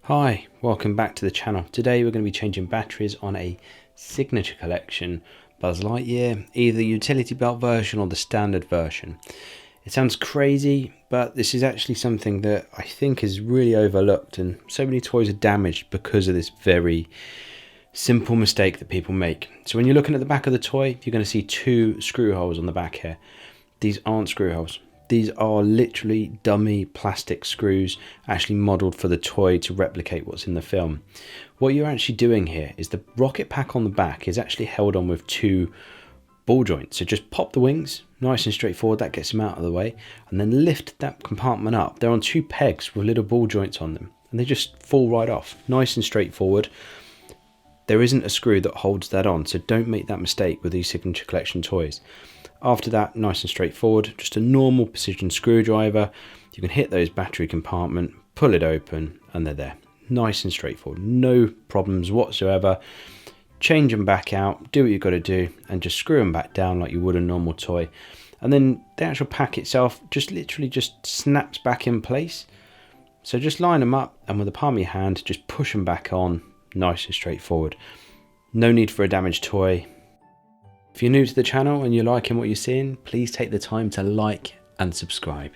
Hi, welcome back to the channel. Today we're going to be changing batteries on a Signature Collection Buzz Lightyear, either the utility belt version or the standard version. It sounds crazy, but this is actually something that I think is really overlooked, and so many toys are damaged because of this very simple mistake that people make. So when you're looking at the back of the toy, you're going to see two screw holes on the back here. These aren't screw holes. These are literally dummy plastic screws actually modelled for the toy to replicate what's in the film. What you're actually doing here is the rocket pack on the back is actually held on with two ball joints. So just pop the wings, nice and straightforward, that gets them out of the way, and then lift that compartment up. They're on two pegs with little ball joints on them, and they just fall right off. Nice and straightforward. There isn't a screw that holds that on, so don't make that mistake with these Signature Collection toys. After that, nice and straightforward, just a normal precision screwdriver. You can hit those battery compartment, pull it open, and they're there. Nice and straightforward, no problems whatsoever. Change them back out, do what you've got to do, and just screw them back down like you would a normal toy. And then the actual pack itself just literally just snaps back in place. So just line them up, and with the palm of your hand, just push them back on, nice and straightforward. No need for a damaged toy. If you're new to the channel and you're liking what you're seeing, please take the time to like and subscribe.